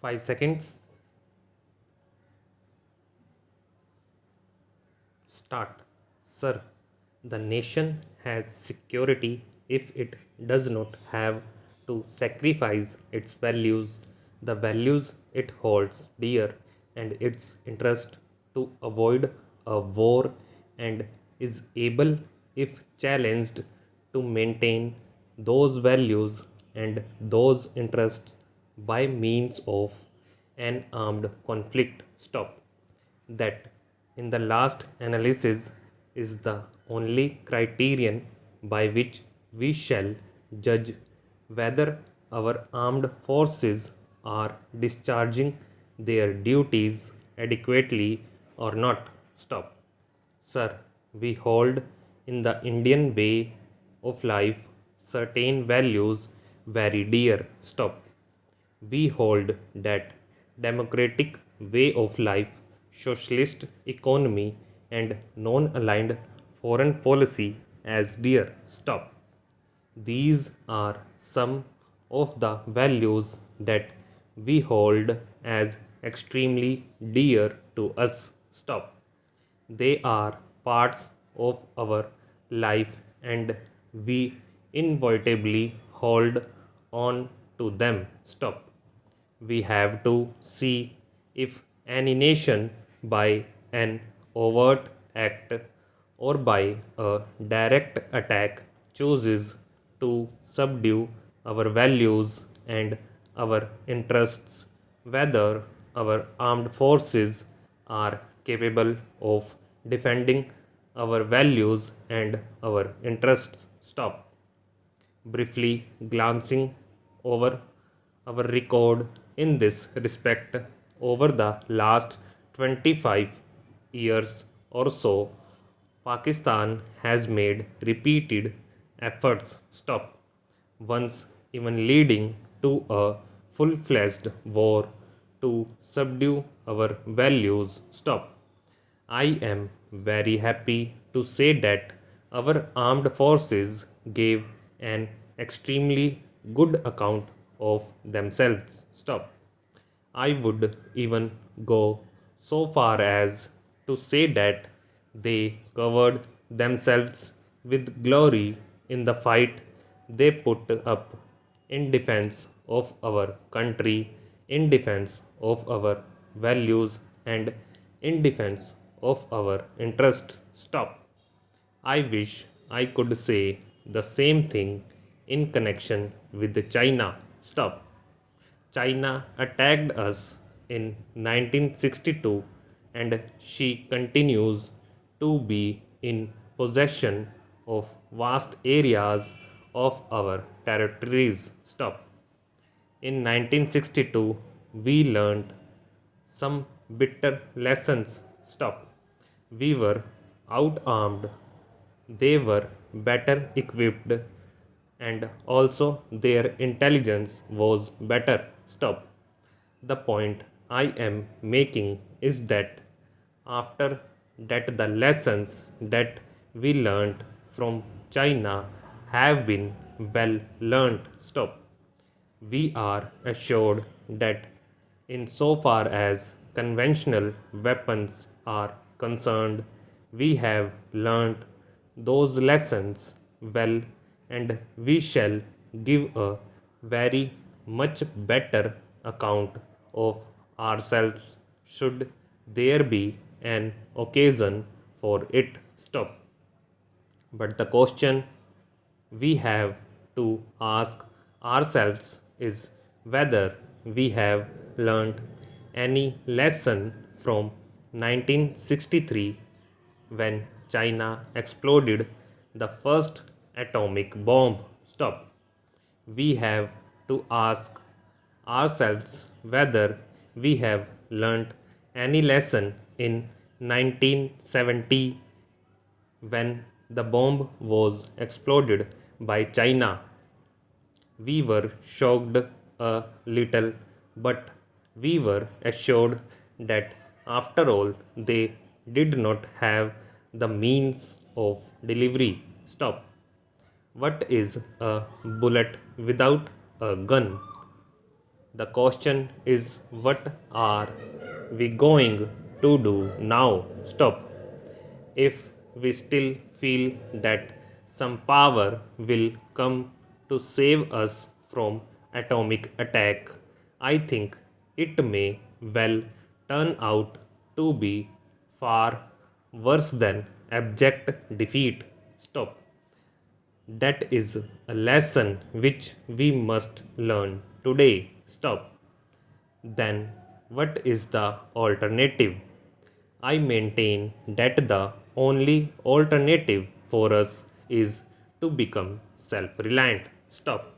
5 seconds. Start. Sir, the nation has security if it does not have to sacrifice its values, the values it holds dear, and its interest to avoid a war, and is able, if challenged, to maintain those values and those interests by means of an armed conflict. Stop. That, in the last analysis, is the only criterion by which we shall judge whether our armed forces are discharging their duties adequately or not. Stop. Sir, we hold in the Indian way of life certain values very dear. Stop. We hold that democratic way of life, socialist economy, and non aligned foreign policy as dear. Stop. These are some of the values that we hold as extremely dear to us. Stop. They are parts of our life and we inevitably hold on to them. Stop. We have to see if any nation, by an overt act or by a direct attack, chooses to subdue our values and our interests, whether our armed forces are capable of defending our values and our interests. Stop. Briefly glancing over our record in this respect over the last 25 years or so, Pakistan has made repeated efforts. Stop. Once even leading to a full fledged war to subdue our values. Stop. I am very happy to say that our armed forces gave an extremely good account of themselves. Stop. I would even go so far as to say that they covered themselves with glory in the fight they put up in defense of our country, in defense of our values, and in defense of our interests. Stop. I wish I could say the same thing in connection with China. Stop. China attacked us in 1962 and she continues to be in possession of vast areas of our territories. Stop. In 1962, we learned some bitter lessons. Stop. We were outarmed, they were better equipped, and also their intelligence was better. Stop. The point I am making is that after that, the lessons that we learnt from China have been well learnt. Stop. We are assured that, insofar as conventional weapons are concerned, we have learnt those lessons well, and we shall give a very much better account of ourselves should there be an occasion for it. Stop. But the question we have to ask ourselves is whether we have learned any lesson from 1963 when China exploded the first atomic bomb. Stop. We have to ask ourselves whether we have learnt any lesson in 1970 when the bomb was exploded by China. We were shocked a little, but we were assured that after all they did not have the means of delivery. Stop. What is a bullet without a gun? The question is, what are we going to do now? Stop. If we still feel that some power will come to save us from atomic attack, I think it may well turn out to be far worse than abject defeat. Stop. That is a lesson which we must learn today. Stop. Then what is the alternative? I maintain that the only alternative for us is to become self reliant. Stop.